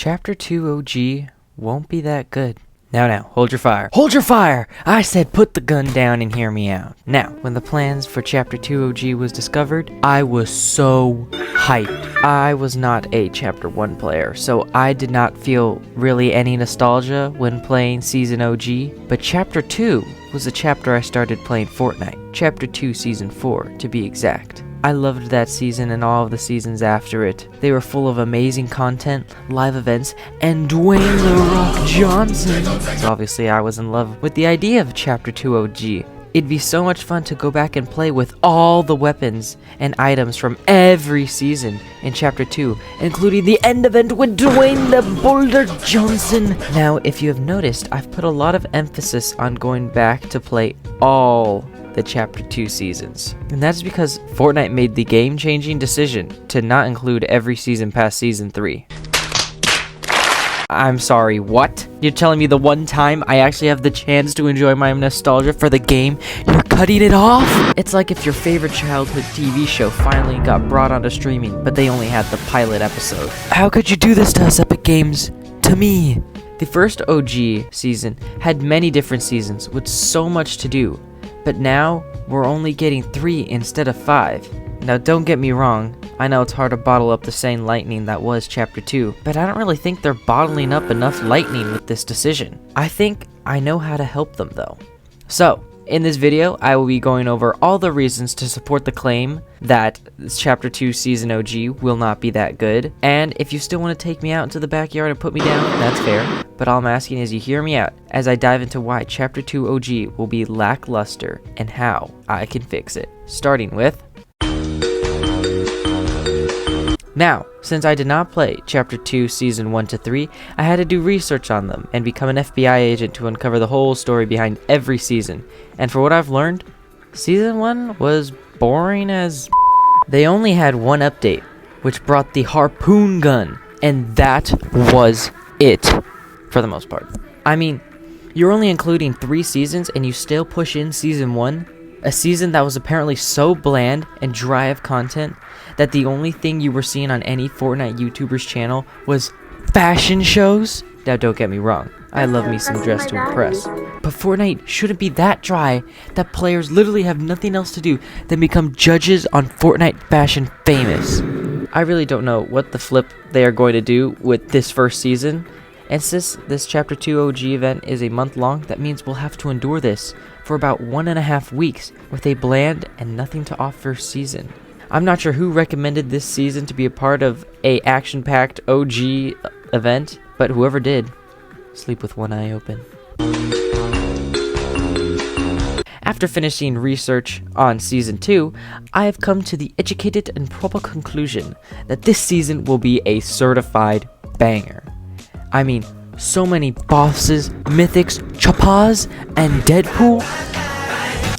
Chapter 2 OG won't be that good. Now, hold your fire. Hold your fire! I said put the gun down and hear me out. Now, when the plans for Chapter 2 OG was discovered, I was so hyped. I was not a Chapter 1 player, so I did not feel really any nostalgia when playing Season OG, but Chapter 2 was the chapter I started playing Fortnite. Chapter 2 Season 4, to be exact. I loved that season and all of the seasons after it. They were full of amazing content, live events, and Dwayne "The Rock" Johnson. So obviously I was in love with the idea of Chapter 2 OG. It'd be so much fun to go back and play with all the weapons and items from every season in Chapter 2, including the end event with Dwayne "The Boulder" Johnson. Now, if you have noticed, I've put a lot of emphasis on going back to play all the Chapter 2 seasons. And that's because Fortnite made the game-changing decision to not include every season past Season 3. I'm sorry, what? You're telling me the one time I actually have the chance to enjoy my nostalgia for the game, you're cutting it off? It's like if your favorite childhood TV show finally got brought onto streaming, but they only had the pilot episode. How could you do this to us, Epic Games? To me? The first OG season had many different seasons with so much to do, but now we're only getting 3 instead of 5. Now don't get me wrong, I know it's hard to bottle up the same lightning that was Chapter 2, but I don't really think they're bottling up enough lightning with this decision. I think I know how to help them though. So, in this video, I will be going over all the reasons to support the claim that Chapter 2 Season OG will not be that good, and if you still want to take me out into the backyard and put me down, that's fair, but all I'm asking is you hear me out as I dive into why Chapter 2 OG will be lackluster and how I can fix it, starting with... Now, since I did not play Chapter 2 Season 1 to 3, I had to do research on them and become an FBI agent to uncover the whole story behind every season. And for what I've learned, Season 1 was boring as... They only had one update, which brought the harpoon gun, and that was it, for the most part. I mean, you're only including 3 seasons and you still push in Season 1? A season that was apparently so bland and dry of content that the only thing you were seeing on any Fortnite YouTuber's channel was fashion shows? Now don't get me wrong, I love me some Dress to Impress. But Fortnite shouldn't be that dry that players literally have nothing else to do than become judges on Fortnite Fashion Famous. I really don't know what the flip they are going to do with this first season. And since this Chapter 2 OG event is a month long, that means we'll have to endure this for about 1.5 weeks with a bland and nothing to offer season. I'm not sure who recommended this season to be a part of a action-packed OG event, but whoever did, sleep with one eye open. After finishing research on Season 2, I have come to the educated and proper conclusion that this season will be a certified banger. I mean, so many bosses, mythics, choppas, and Deadpool.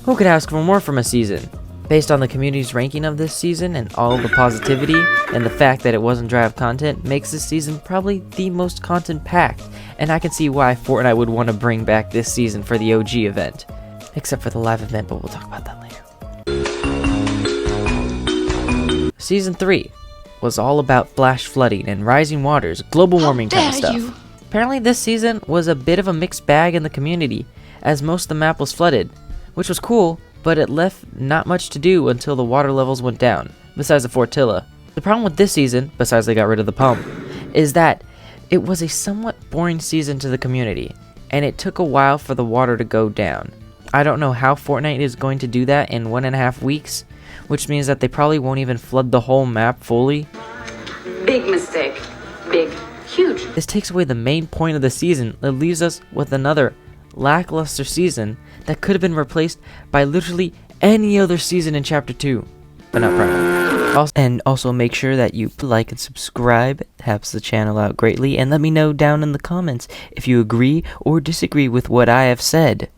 Who could ask for more from a season? Based on the community's ranking of this season and all the positivity and the fact that it wasn't dry of content makes this season probably the most content-packed, and I can see why Fortnite would want to bring back this season for the OG event. Except for the live event, but we'll talk about that later. Season 3 was all about flash flooding and rising waters, global warming kind of stuff. Apparently this season was a bit of a mixed bag in the community, as most of the map was flooded, which was cool, but it left not much to do until the water levels went down, besides the Fortilla. The problem with this season, besides they got rid of the pump, is that it was a somewhat boring season to the community, and it took a while for the water to go down. I don't know how Fortnite is going to do that in 1.5 weeks, which means that they probably won't even flood the whole map fully. Big mistake. Big. Huge. This takes away the main point of the season. It leaves us with another lackluster season that could have been replaced by literally any other season in Chapter 2, but not Prime. Also make sure that you like and subscribe. It helps the channel out greatly, and let me know down in the comments if you agree or disagree with what I have said.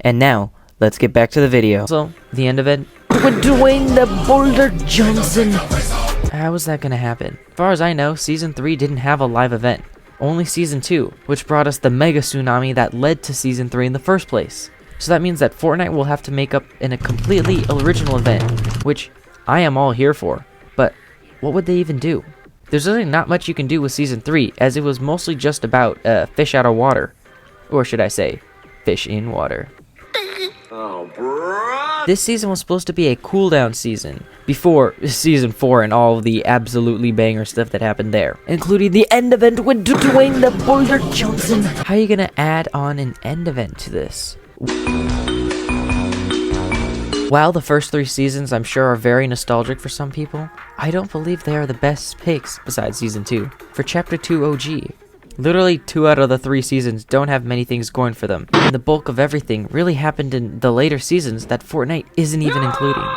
And now, let's get back to the video. So, the end event with Dwayne "The Boulder" Johnson. How is that gonna happen? As far as I know, Season 3 didn't have a live event. Only Season 2, which brought us the mega tsunami that led to Season 3 in the first place. So that means that Fortnite will have to make up in a completely original event, which I am all here for. But what would they even do? there's really not much you can do with Season 3, as it was mostly just about fish out of water. Or should I say, fish in water. Oh, bro. This season was supposed to be a cooldown season before Season 4 and all of the absolutely banger stuff that happened there, including the end event with Dwayne the Boulder Johnson. How are you gonna add on an end event to this? While the first 3 seasons I'm sure are very nostalgic for some people, I don't believe they are the best picks besides Season 2. For Chapter 2 OG, literally 2 out of the 3 seasons don't have many things going for them, and the bulk of everything really happened in the later seasons that Fortnite isn't even including.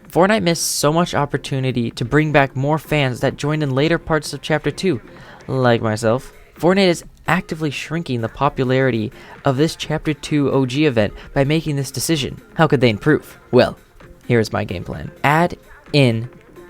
Fortnite missed so much opportunity to bring back more fans that joined in later parts of Chapter 2, like myself. Fortnite is actively shrinking the popularity of this Chapter 2 OG event by making this decision. How could they improve? Well, here's my game plan. Add in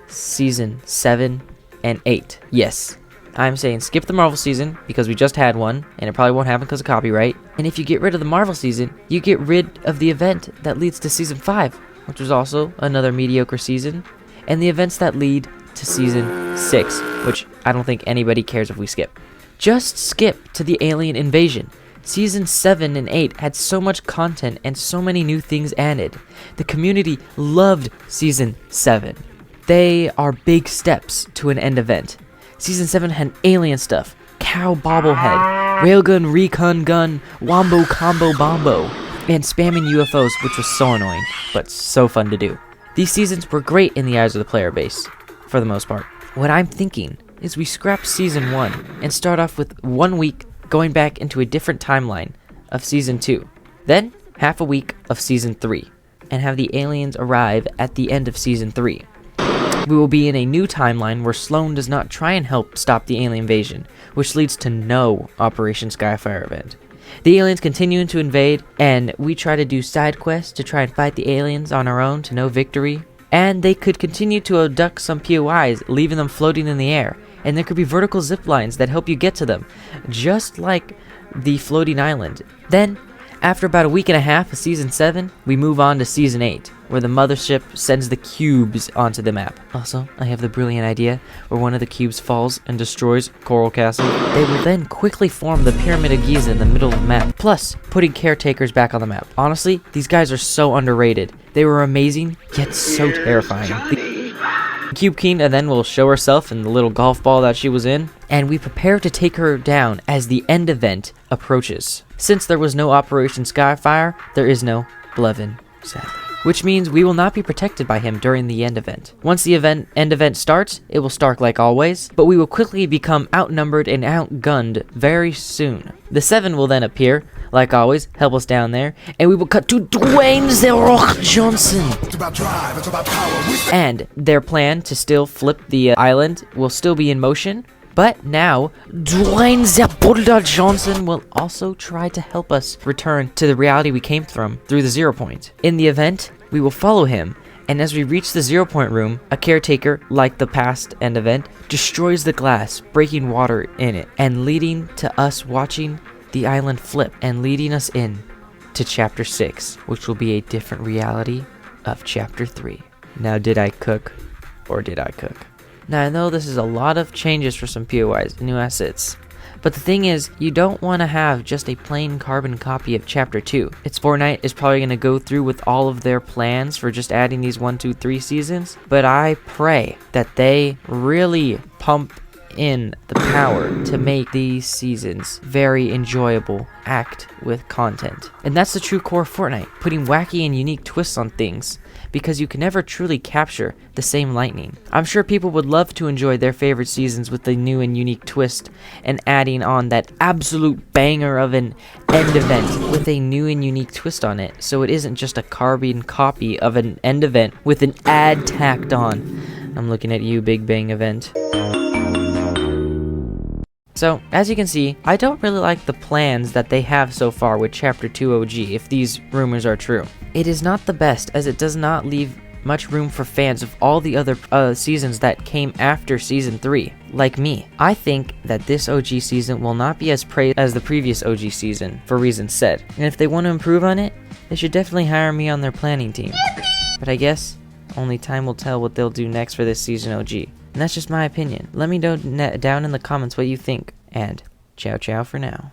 Season 7 and 8. Yes, I'm saying skip the Marvel season because we just had one and it probably won't happen because of copyright. And if you get rid of the Marvel season, you get rid of the event that leads to Season 5, which was also another mediocre season, and the events that lead to Season 6, which I don't think anybody cares if we skip. Just skip to the alien invasion. Season 7 and 8 had so much content and so many new things added. The community loved Season 7. They are big steps to an end event. Season 7 had alien stuff, cow bobblehead, railgun recon gun, wombo combo bombo, and spamming UFOs, which was so annoying, but so fun to do. These seasons were great in the eyes of the player base, for the most part. What I'm thinking is we scrap Season 1 and start off with 1 week going back into a different timeline of Season 2, then half a week of Season 3, and have the aliens arrive at the end of Season 3. We will be in a new timeline where Sloan does not try and help stop the alien invasion, which leads to no Operation Skyfire event. The aliens continue to invade, and we try to do side quests to try and fight the aliens on our own to no victory. And they could continue to abduct some POIs, leaving them floating in the air, and there could be vertical zip lines that help you get to them, just like the floating island. Then, after about a week and a half of Season 7, we move on to Season 8, where the mothership sends the cubes onto the map. Also, I have the brilliant idea where one of the cubes falls and destroys Coral Castle. They will then quickly form the Pyramid of Giza in the middle of the map, plus putting caretakers back on the map. Honestly, these guys are so underrated. They were amazing, yet so terrifying. The Cube King and then will show herself in the little golf ball that she was in, and we prepare to take her down as the end event approaches. Since there was no Operation Skyfire, there is no Blevin, sadly. Which means we will not be protected by him during the end event. Once the end event starts, it will start like always, but we will quickly become outnumbered and outgunned very soon. The 7 will then appear, like always, help us down there, and we will cut to Dwayne "The Rock" Johnson. It's about drive, it's about power. And their plan to still flip the island will still be in motion, but now Dwayne "The Boulder" Johnson will also try to help us return to the reality we came from through the 0 point. In the event, we will follow him, and as we reach the 0 point room, a caretaker, like the past end event, destroys the glass, breaking water in it, and leading to us watching the island flip and leading us in to Chapter 6, which will be a different reality of Chapter 3. Now, did I cook or did I cook? Now, I know this is a lot of changes for some POIs, new assets, but the thing is, you don't want to have just a plain carbon copy of Chapter 2. Fortnite is probably going to go through with all of their plans for just adding these 1, 2, 3 seasons, but I pray that they really pump in the power to make these seasons very enjoyable, act with content. And that's the true core of Fortnite, putting wacky and unique twists on things, because you can never truly capture the same lightning. I'm sure people would love to enjoy their favorite seasons with a new and unique twist, and adding on that absolute banger of an end event with a new and unique twist on it, so it isn't just a carbon copy of an end event with an ad tacked on. I'm looking at you, Big Bang event. So, as you can see, I don't really like the plans that they have so far with Chapter 2 OG, if these rumors are true. It is not the best, as it does not leave much room for fans of all the other seasons that came after Season 3, like me. I think that this OG season will not be as praised as the previous OG season, for reasons said. And if they want to improve on it, they should definitely hire me on their planning team. But I guess only time will tell what they'll do next for this season OG. And that's just my opinion. Let me know down in the comments what you think, and ciao ciao for now.